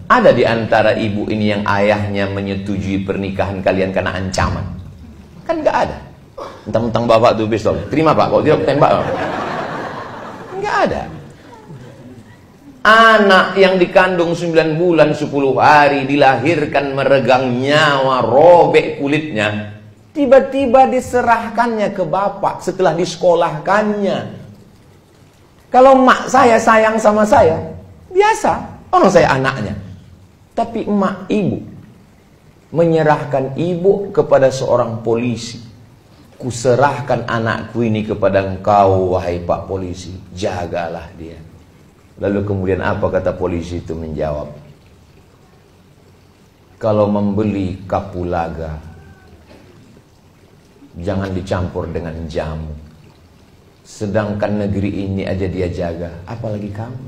Ada di antara ibu ini yang ayahnya menyetujui pernikahan kalian karena ancaman? Kan nggak ada. Mentang-mentang bapak tuh pistol, terima pak, kalau tidak tembak. Nggak ada. Anak yang dikandung 9 bulan 10 hari, dilahirkan meregang nyawa, robek kulitnya, tiba-tiba diserahkannya ke bapak setelah disekolahkannya. Kalau mak saya sayang sama saya, biasa, orang saya anaknya. Tapi emak ibu menyerahkan ibu kepada seorang polisi. Kuserahkan anakku ini kepada engkau, wahai pak polisi, jagalah dia. Lalu kemudian apa kata polisi itu menjawab? Kalau membeli kapulaga, jangan dicampur dengan jamu. Sedangkan negeri ini aja dia jaga, apalagi kamu.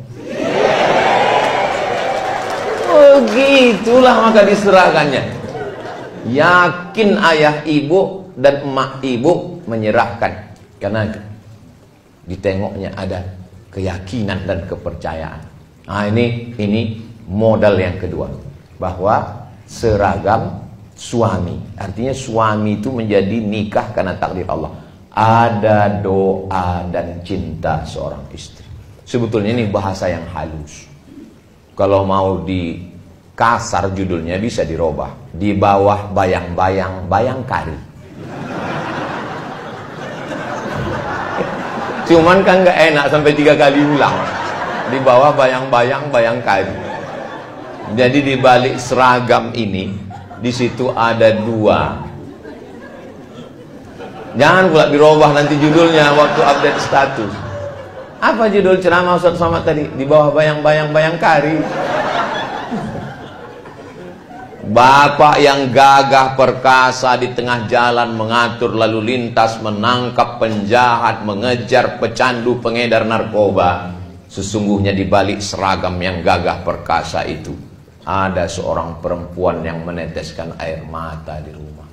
Oh gitulah maka diserahkannya. Yakin ayah ibu dan emak ibu menyerahkan, karena ditengoknya ada keyakinan dan kepercayaan. Nah ini modal yang kedua, bahwa seragam suami, artinya suami itu menjadi nikah karena takdir Allah. Ada doa dan cinta seorang istri. Sebetulnya ini bahasa yang halus. Kalau mau di kasar judulnya bisa dirubah. Di bawah bayang-bayang bayangkari. Cuman kan gak enak sampai 3 kali ulang. Di bawah bayang-bayang bayangkari. Jadi di balik seragam ini, di situ ada 2. Jangan pula dirubah nanti judulnya waktu update status. Apa judul ceramah Ustaz Somad tadi? Di bawah bayang-bayang bayangkari. Bapak yang gagah perkasa di tengah jalan mengatur lalu lintas, menangkap penjahat, mengejar pecandu pengedar narkoba. Sesungguhnya di balik seragam yang gagah perkasa itu ada seorang perempuan yang meneteskan air mata di rumah.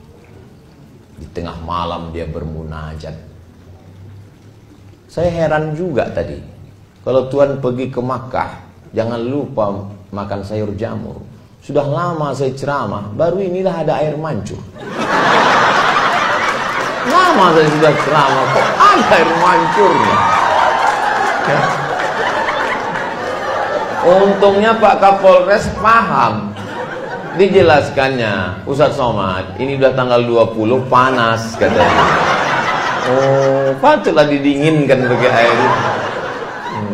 Di tengah malam dia bermunajat. Saya heran juga tadi, kalau Tuhan pergi ke Makkah, jangan lupa makan sayur jamur. Sudah lama saya ceramah, baru inilah ada air mancur. Lama saya sudah ceramah, kok ada air mancurnya? Ya. Untungnya Pak Kapolres paham. Dijelaskannya, Ustaz Somad, ini udah tanggal 20 panas katanya. Oh, patutlah didinginkan pakai air.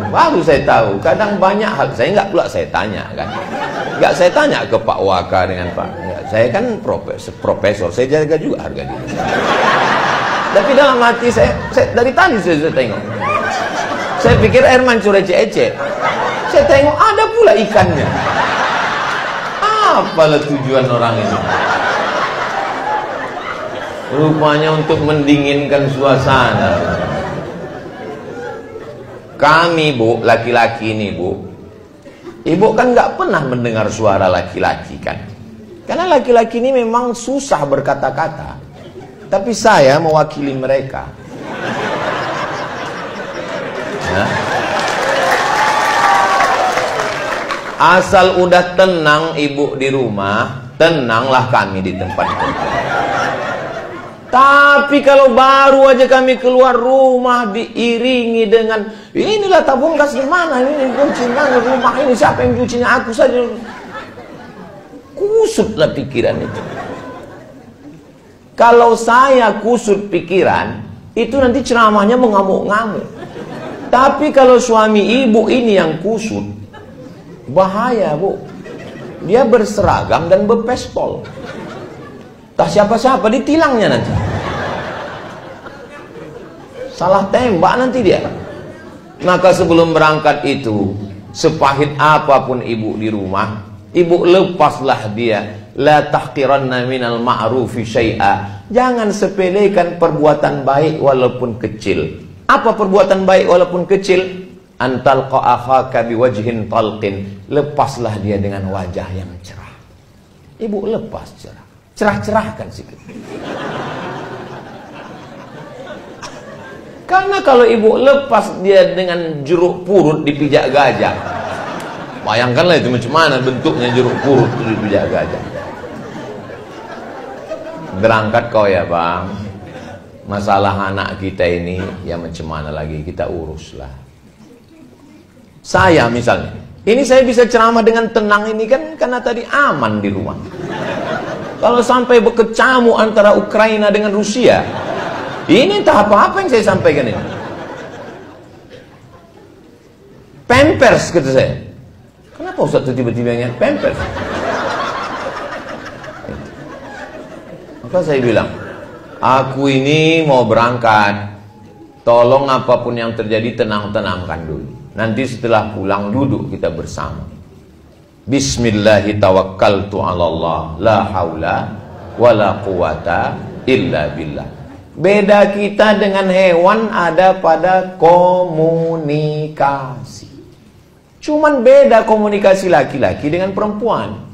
Baru saya tahu, kadang banyak hal saya nggak pula saya tanya kan. Nggak saya tanya ke Pak Waka dengan Pak. Ya, saya kan profesor, saya jaga juga harga diri. Tapi dalam hati saya dari tadi saya sudah tengok. Saya pikir air mancur ece-ece. Saya tengok ada pula ikannya. Apalah tujuan orang ini? Rupanya untuk mendinginkan suasana. Kami bu, laki-laki ini bu, ibu kan nggak pernah mendengar suara laki-laki kan? Karena laki-laki ini memang susah berkata-kata. Tapi saya mewakili mereka. Nah. Asal udah tenang ibu di rumah, tenanglah kami di tempat itu. Tapi kalau baru aja kami keluar rumah diiringi dengan inilah tabung gas di mana, ini kunci mana rumah ini, siapa yang cucinya, aku saja. Kusutlah pikiran itu. Kalau saya kusut pikiran, itu nanti ceramahnya mengamuk-ngamuk. Tapi kalau suami ibu ini yang kusut, bahaya bu. Dia berseragam dan berpistol. Tak siapa-siapa ditilangnya nanti. Salah tembak nanti dia. Maka sebelum berangkat itu, sepahit apapun ibu di rumah, ibu lepaslah dia. La tahqiranna minal ma'rufi syai'a. Jangan sepelekan perbuatan baik walaupun kecil. Apa perbuatan baik walaupun kecil? Antalqa akhaka biwajhin talqin. Lepaslah dia dengan wajah yang cerah. Ibu lepas cerah. Cerah-cerahkan sikit. Karena kalau ibu lepas dia dengan jeruk purut dipijak gajah, Bayangkanlah itu macam mana bentuknya jeruk purut itu dijaga aja. Berangkat kau ya bang. Masalah anak kita ini ya macam mana lagi, kita uruslah. Saya misalnya, ini saya bisa ceramah dengan tenang ini kan karena tadi aman di rumah. Kalau sampai berkecamuk antara Ukraina dengan Rusia, ini entah apa-apa yang saya sampaikan ini. Pampers kata saya. Kenapa Ustaz itu tiba-tiba ingat Pampers? Maka saya bilang, aku ini mau berangkat. Tolong apapun yang terjadi tenang-tenangkan dulu. Nanti setelah pulang duduk kita bersama. Bismillahi tawakkaltu 'ala Allah, la haula wala quwata illa billah. Beda kita dengan hewan ada pada komunikasi. Cuman beda komunikasi laki-laki dengan perempuan.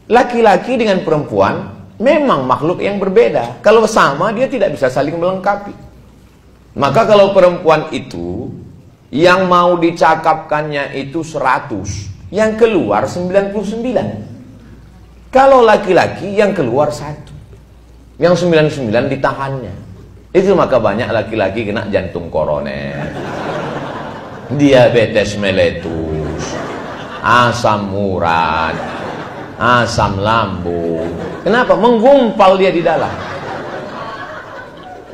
Laki-laki dengan perempuan memang makhluk yang berbeda. Kalau sama dia tidak bisa saling melengkapi. Maka kalau perempuan itu yang mau dicakapkannya itu 100, yang keluar 99. Kalau laki-laki yang keluar 1, yang 99 ditahannya. Itu maka banyak laki-laki kena jantung koroner, diabetes meletus, asam urat, asam lambung. Kenapa? Menggumpal dia di dalam.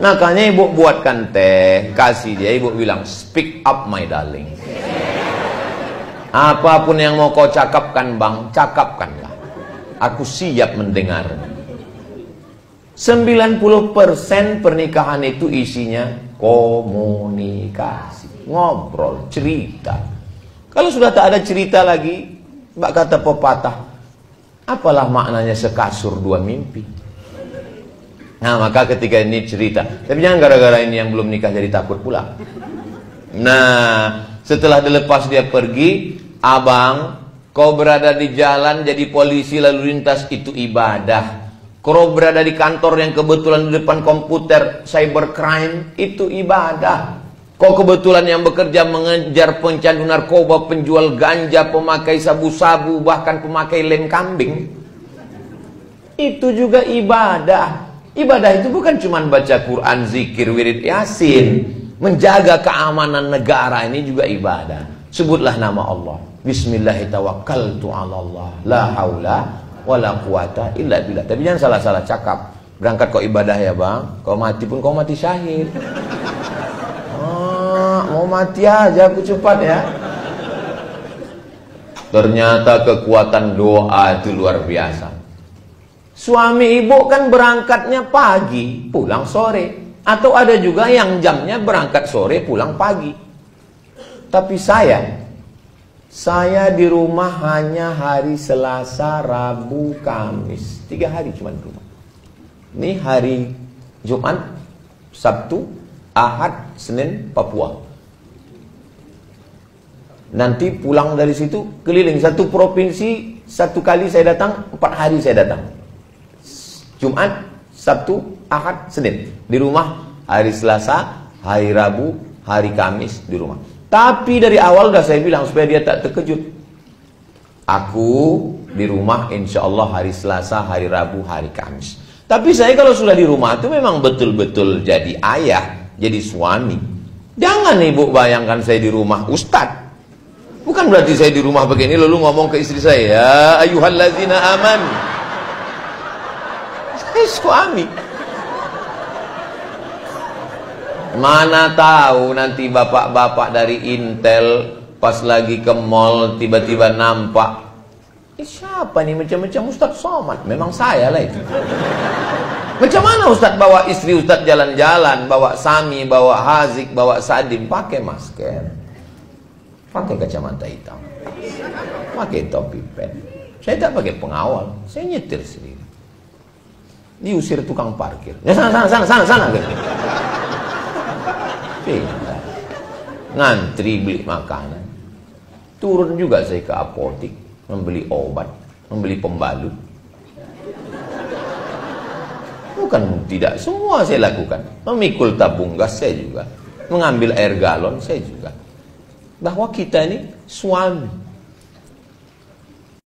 Makanya ibu buatkan teh, kasih dia, ibu bilang, speak up my darling. Apapun yang mau kau cakapkan bang, cakapkanlah. Aku siap mendengar. 90% pernikahan itu isinya komunikasi, ngobrol, cerita. Kalau sudah tak ada cerita lagi, mbak kata pepatah, apalah maknanya sekasur dua mimpi. Nah maka ketika ini cerita, tapi jangan gara-gara ini yang belum nikah jadi takut pula. Nah setelah dilepas dia pergi, abang, kau berada di jalan jadi polisi lalu lintas itu ibadah. Kau berada di kantor yang kebetulan di depan komputer cybercrime itu ibadah. Kau kebetulan yang bekerja mengejar pencandu narkoba, penjual ganja, pemakai sabu-sabu, bahkan pemakai lem kambing, itu juga ibadah. Ibadah itu bukan cuma baca Quran, zikir, wirid, yasin. Menjaga keamanan negara ini juga ibadah. Sebutlah nama Allah. Bismillahirrahmanirrahim. La haula wala quwata illa billah. Tapi jangan salah-salah cakap. Berangkat kau ibadah ya bang, kau mati pun kau mati syahid. Mau mati aja aku cepat ya. Ternyata kekuatan doa itu luar biasa. Suami ibu kan berangkatnya pagi, pulang sore. Atau ada juga yang jamnya berangkat sore, pulang pagi. Tapi saya di rumah hanya hari Selasa, Rabu, Kamis. 3 hari cuma di rumah. Ini hari Jumat, Sabtu, Ahad, Senin, Papua. Nanti pulang dari situ, keliling satu provinsi, 1 kali saya datang, 4 hari saya datang. Jumat, Sabtu, Ahad, Senin. Di rumah hari Selasa, hari Rabu, hari Kamis di rumah. Tapi dari awal udah saya bilang supaya dia tak terkejut. Aku di rumah insya Allah hari Selasa, hari Rabu, hari Kamis. Tapi saya kalau sudah di rumah itu memang betul-betul jadi ayah, jadi suami. Jangan ibu bayangkan saya di rumah ustadz. Bukan berarti saya di rumah begini lalu ngomong ke istri saya, ya ayyuhallazina aman. Saya suami. Mana tahu nanti bapak-bapak dari Intel pas lagi ke mall tiba-tiba nampak, siapa nih macam-macam Ustadz Somad? Memang saya lah itu. Macam mana Ustadz bawa istri Ustadz jalan-jalan, bawa Sami, bawa Hazik, bawa Sadim, pakai masker, pakai kacamata hitam, pakai topi pen. Saya tak pakai pengawal, saya nyetir sendiri. Diusir tukang parkir. Ya sana. Ngantri beli makanan. Turun juga saya ke apotik, membeli obat, membeli pembalut. Bukan tidak, semua saya lakukan. Memikul tabung gas saya juga, mengambil air galon saya juga. Bahwa kita ini suami.